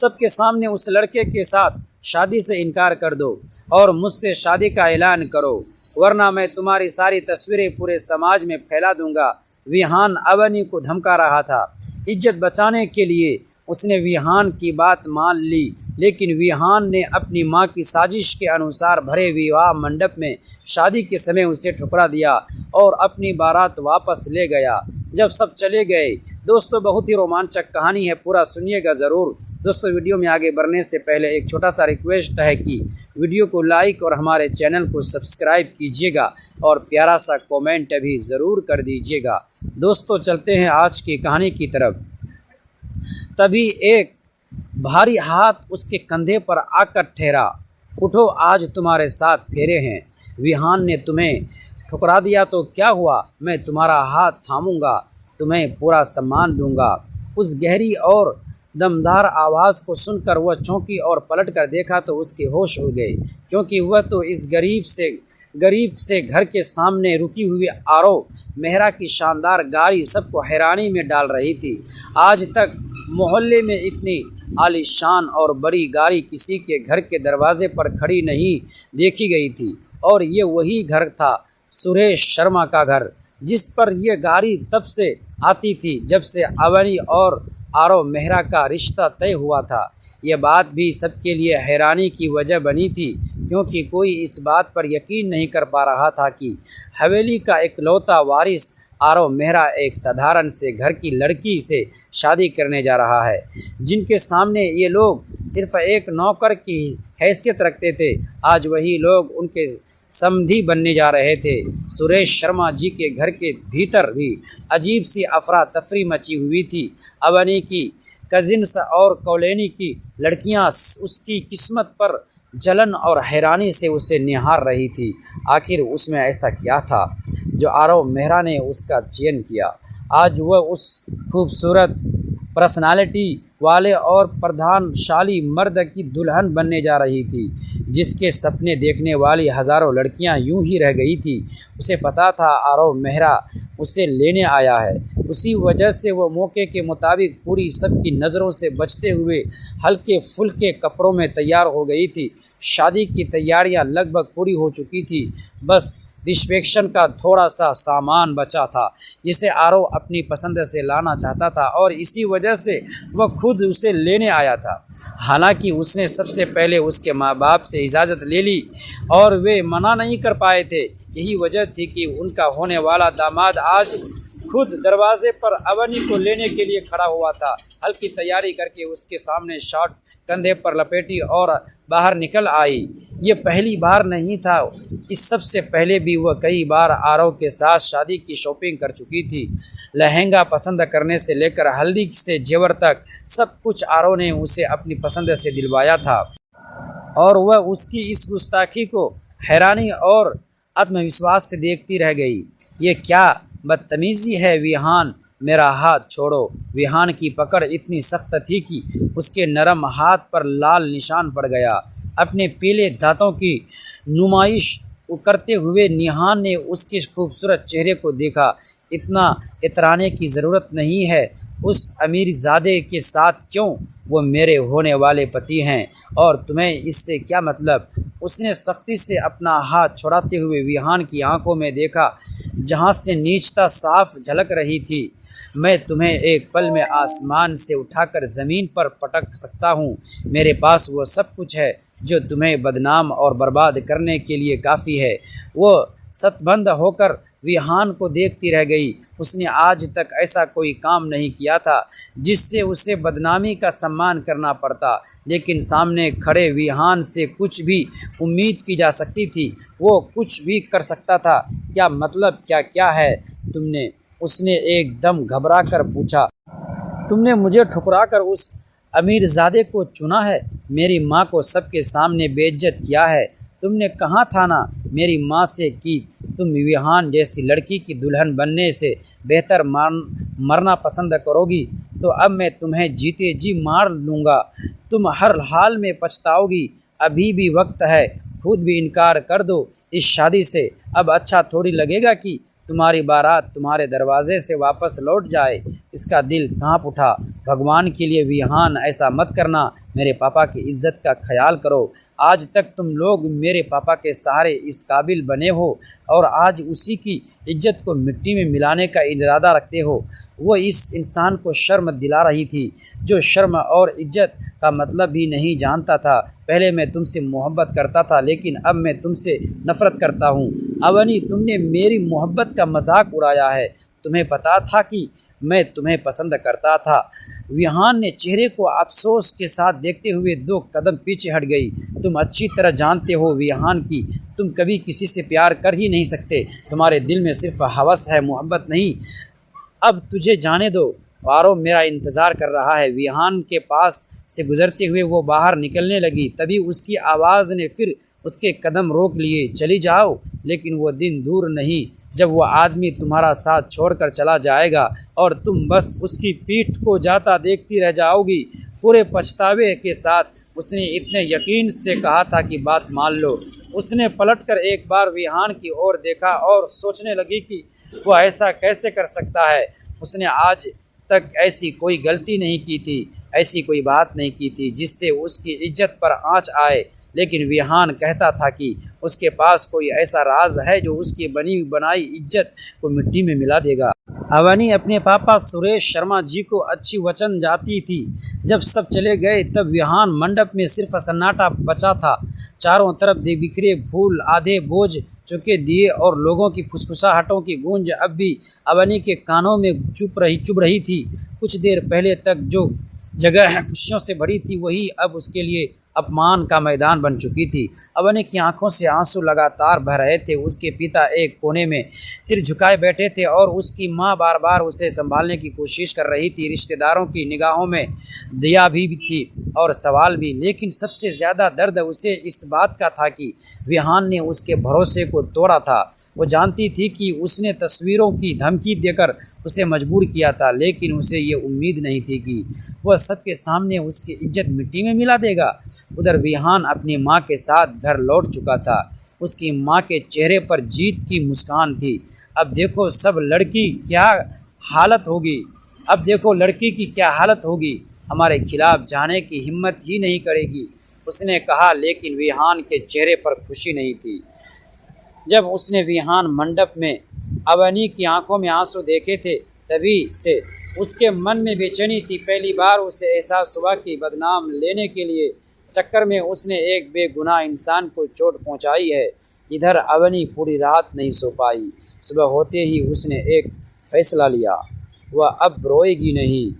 सबके सामने उस लड़के के साथ शादी से इनकार कर दो और मुझसे शादी का ऐलान करो, वरना मैं तुम्हारी सारी तस्वीरें पूरे समाज में फैला दूंगा। विहान अवनी को धमका रहा था। इज्जत बचाने के लिए उसने विहान की बात मान ली, लेकिन विहान ने अपनी मां की साजिश के अनुसार भरे विवाह मंडप में शादी के समय उसे ठुकरा दिया और अपनी बारात वापस ले गया। जब सब चले गए, दोस्तों बहुत ही रोमांचक कहानी है, पूरा सुनिएगा ज़रूर। दोस्तों वीडियो में आगे बढ़ने से पहले एक छोटा सा रिक्वेस्ट है कि वीडियो को लाइक और हमारे चैनल को सब्सक्राइब कीजिएगा और प्यारा सा कमेंट भी ज़रूर कर दीजिएगा। दोस्तों चलते हैं आज की कहानी की तरफ। तभी एक भारी हाथ उसके कंधे पर आकर ठहरा। उठो, आज तुम्हारे साथ फेरे हैं। विहान ने तुम्हें ठुकरा दिया तो क्या हुआ, मैं तुम्हारा हाथ थामूंगा, तुम्हें पूरा सम्मान दूंगा। उस गहरी और दमदार आवाज़ को सुनकर वह चौंकी और पलट कर देखा तो उसके होश उड़ गए, क्योंकि वह तो इस गरीब से घर के सामने रुकी हुई आरव मेहरा की शानदार गाड़ी सबको हैरानी में डाल रही थी। आज तक मोहल्ले में इतनी आलीशान और बड़ी गाड़ी किसी के घर के दरवाजे पर खड़ी नहीं देखी गई थी, और ये वही घर था, सुरेश शर्मा का घर, जिस पर यह गाड़ी तब से आती थी जब से अवनी और आरव मेहरा का रिश्ता तय हुआ था। यह बात भी सबके लिए हैरानी की वजह बनी थी, क्योंकि कोई इस बात पर यकीन नहीं कर पा रहा था कि हवेली का इकलौता वारिस आरव मेहरा एक साधारण से घर की लड़की से शादी करने जा रहा है, जिनके सामने ये लोग सिर्फ एक नौकर की हैसियत रखते थे। आज वही लोग उनके समधी बनने जा रहे थे। सुरेश शर्मा जी के घर के भीतर भी अजीब सी अफरा तफरी मची हुई थी। अवनी की कजिन्स और कॉलोनी की लड़कियां उसकी किस्मत पर जलन और हैरानी से उसे निहार रही थी। आखिर उसमें ऐसा क्या था जो आरव मेहरा ने उसका चयन किया। आज वह उस खूबसूरत पर्सनालिटी वाले और प्रधानशाली मर्द की दुल्हन बनने जा रही थी, जिसके सपने देखने वाली हज़ारों लड़कियां यूं ही रह गई थी। उसे पता था आरव मेहरा उसे लेने आया है, उसी वजह से वह मौके के मुताबिक पूरी सबकी नज़रों से बचते हुए हल्के फुल्के कपड़ों में तैयार हो गई थी। शादी की तैयारियां लगभग पूरी हो चुकी थी, बस रिसेप्शन का थोड़ा सा सामान बचा था, जिसे आरव अपनी पसंद से लाना चाहता था और इसी वजह से वह खुद उसे लेने आया था। हालांकि उसने सबसे पहले उसके माँ बाप से इजाज़त ले ली और वे मना नहीं कर पाए थे। यही वजह थी कि उनका होने वाला दामाद आज खुद दरवाजे पर अवनी को लेने के लिए खड़ा हुआ था। हल्की तैयारी करके उसके सामने शॉर्ट कंधे पर लपेटी और बाहर निकल आई। ये पहली बार नहीं था, इस सबसे पहले भी वह कई बार आरव के साथ शादी की शॉपिंग कर चुकी थी। लहंगा पसंद करने से लेकर हल्दी से जेवर तक सब कुछ आरव ने उसे अपनी पसंद से दिलवाया था, और वह उसकी इस गुस्ताखी को हैरानी और आत्मविश्वास से देखती रह गई। ये क्या बदतमीजी है विहान, मेरा हाथ छोड़ो। विहान की पकड़ इतनी सख्त थी कि उसके नरम हाथ पर लाल निशान पड़ गया। अपने पीले दांतों की नुमाइश करते हुए निहान ने उसके खूबसूरत चेहरे को देखा। इतना इतराने की ज़रूरत नहीं है, उस अमीरजादे के साथ क्यों, वो मेरे होने वाले पति हैं और तुम्हें इससे क्या मतलब। उसने सख्ती से अपना हाथ छुड़ाते हुए विहान की आंखों में देखा, जहां से नीचता साफ झलक रही थी। मैं तुम्हें एक पल में आसमान से उठाकर ज़मीन पर पटक सकता हूँ। मेरे पास वो सब कुछ है जो तुम्हें बदनाम और बर्बाद करने के लिए काफ़ी है। वो सतबंद होकर विहान को देखती रह गई। उसने आज तक ऐसा कोई काम नहीं किया था जिससे उसे बदनामी का सम्मान करना पड़ता, लेकिन सामने खड़े विहान से कुछ भी उम्मीद की जा सकती थी। वो कुछ भी कर सकता था। क्या मतलब, क्या है तुमने? उसने एकदम घबरा कर पूछा। तुमने मुझे ठुकरा कर उस अमीरजादे को चुना है, मेरी माँ को सबके सामने बेइज्जत किया है। तुमने कहा था ना मेरी माँ से कि तुम विहान जैसी लड़की की दुल्हन बनने से बेहतर मरना पसंद करोगी, तो अब मैं तुम्हें जीते जी मार लूँगा। तुम हर हाल में पछताओगी। अभी भी वक्त है, खुद भी इनकार कर दो इस शादी से। अब अच्छा थोड़ी लगेगा कि तुम्हारी बारात तुम्हारे दरवाजे से वापस लौट जाए, इसका दिल कांप उठा। भगवान के लिए विहान ऐसा मत करना, मेरे पापा की इज्जत का ख्याल करो। आज तक तुम लोग मेरे पापा के सहारे इस काबिल बने हो और आज उसी की इज्जत को मिट्टी में मिलाने का इरादा रखते हो। वो इस इंसान को शर्म दिला रही थी जो शर्म और इज्जत का मतलब भी नहीं जानता था। पहले मैं तुमसे मोहब्बत करता था लेकिन अब मैं तुमसे नफ़रत करता हूँ। अवनी, तुमने मेरी मोहब्बत का मजाक उड़ाया है। तुम्हें पता था कि मैं तुम्हें पसंद करता था। विहान ने चेहरे को अफसोस के साथ देखते हुए 2 कदम पीछे हट गई। तुम अच्छी तरह जानते हो विहान की तुम कभी किसी से प्यार कर ही नहीं सकते। तुम्हारे दिल में सिर्फ हवस है, मोहब्बत नहीं। अब तुझे जाने दो, वारो मेरा इंतज़ार कर रहा है। विहान के पास से गुजरते हुए वो बाहर निकलने लगी, तभी उसकी आवाज़ ने फिर उसके कदम रोक लिए। चली जाओ, लेकिन वो दिन दूर नहीं जब वो आदमी तुम्हारा साथ छोड़कर चला जाएगा और तुम बस उसकी पीठ को जाता देखती रह जाओगी। पूरे पछतावे के साथ उसने इतने यकीन से कहा था कि बात मान लो। उसने पलटकर एक बार विहान की ओर देखा और सोचने लगी कि वो ऐसा कैसे कर सकता है। उसने आज तक ऐसी कोई गलती नहीं की थी, ऐसी कोई बात नहीं की थी जिससे उसकी इज्जत पर आंच आए, लेकिन विहान कहता था कि उसके पास कोई ऐसा राज है जो उसकी बनी बनाई इज्जत को मिट्टी में मिला देगा। अवनी अपने पापा सुरेश शर्मा जी को अच्छी वचन जाती थी। जब सब चले गए तब विहान मंडप में सिर्फ सन्नाटा बचा था। चारों तरफ बिखरे फूल, आधे बोझ चुके दिए और लोगों की फुसफुसाहटों की गूंज अब भी अवनी के कानों में चुभ रही थी। कुछ देर पहले तक जो जगह खुशियों से भरी थी वही अब उसके लिए अपमान का मैदान बन चुकी थी। अवनी की आंखों से आंसू लगातार बह रहे थे। उसके पिता एक कोने में सिर झुकाए बैठे थे और उसकी मां बार बार उसे संभालने की कोशिश कर रही थी। रिश्तेदारों की निगाहों में दया भी थी और सवाल भी, लेकिन सबसे ज़्यादा दर्द उसे इस बात का था कि विहान ने उसके भरोसे को तोड़ा था। वो जानती थी कि उसने तस्वीरों की धमकी देकर उसे मजबूर किया था, लेकिन उसे ये उम्मीद नहीं थी कि वह सबके सामने उसकी इज्जत मिट्टी में मिला देगा। उधर विहान अपनी माँ के साथ घर लौट चुका था। उसकी माँ के चेहरे पर जीत की मुस्कान थी। अब देखो लड़की की क्या हालत होगी, हमारे खिलाफ जाने की हिम्मत ही नहीं करेगी, उसने कहा। लेकिन विहान के चेहरे पर खुशी नहीं थी। जब उसने विहान मंडप में अवनी की आंखों में आंसू देखे थे तभी से उसके मन में बेचैनी थी। पहली बार उसे एहसास हुआ कि बदनाम लेने के लिए चक्कर में उसने एक बेगुनाह इंसान को चोट पहुंचाई है। इधर अवनी पूरी रात नहीं सो पाई। सुबह होते ही उसने एक फैसला लिया, वह अब रोएगी नहीं,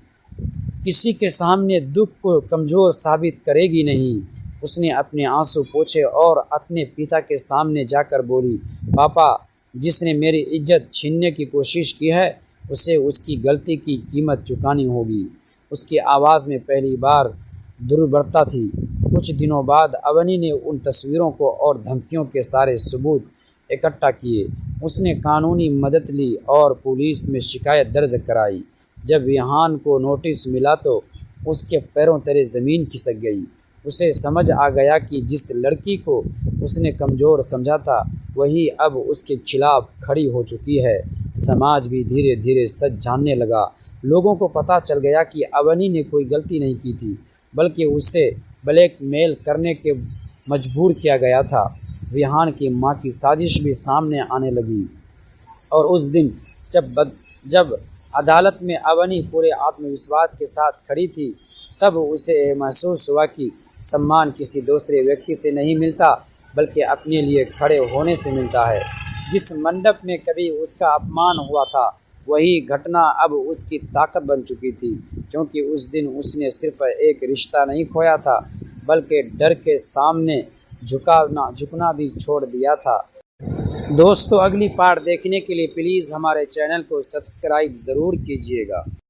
किसी के सामने दुख को कमज़ोर साबित करेगी नहीं। उसने अपने आंसू पोंछे और अपने पिता के सामने जाकर बोली, पापा, जिसने मेरी इज्जत छीनने की कोशिश की है उसे उसकी गलती की कीमत चुकानी होगी। उसकी आवाज़ में पहली बार दुर्बलता थी। कुछ दिनों बाद अवनी ने उन तस्वीरों को और धमकियों के सारे सबूत इकट्ठा किए। उसने कानूनी मदद ली और पुलिस में शिकायत दर्ज कराई। जब विहान को नोटिस मिला तो उसके पैरों तले ज़मीन खिसक गई। उसे समझ आ गया कि जिस लड़की को उसने कमज़ोर समझा था वही अब उसके खिलाफ खड़ी हो चुकी है। समाज भी धीरे धीरे सच जानने लगा। लोगों को पता चल गया कि अवनी ने कोई गलती नहीं की थी, बल्कि उसे ब्लैकमेल करने के मजबूर किया गया था। विहान की मां की साजिश भी सामने आने लगी और उस दिन जब अदालत में अवनी पूरे आत्मविश्वास के साथ खड़ी थी तब उसे महसूस हुआ कि सम्मान किसी दूसरे व्यक्ति से नहीं मिलता बल्कि अपने लिए खड़े होने से मिलता है। जिस मंडप में कभी उसका अपमान हुआ था वही घटना अब उसकी ताकत बन चुकी थी, क्योंकि उस दिन उसने सिर्फ एक रिश्ता नहीं खोया था बल्कि डर के सामने झुकना भी छोड़ दिया था। दोस्तों, अगली पार्ट देखने के लिए प्लीज़ हमारे चैनल को सब्सक्राइब ज़रूर कीजिएगा।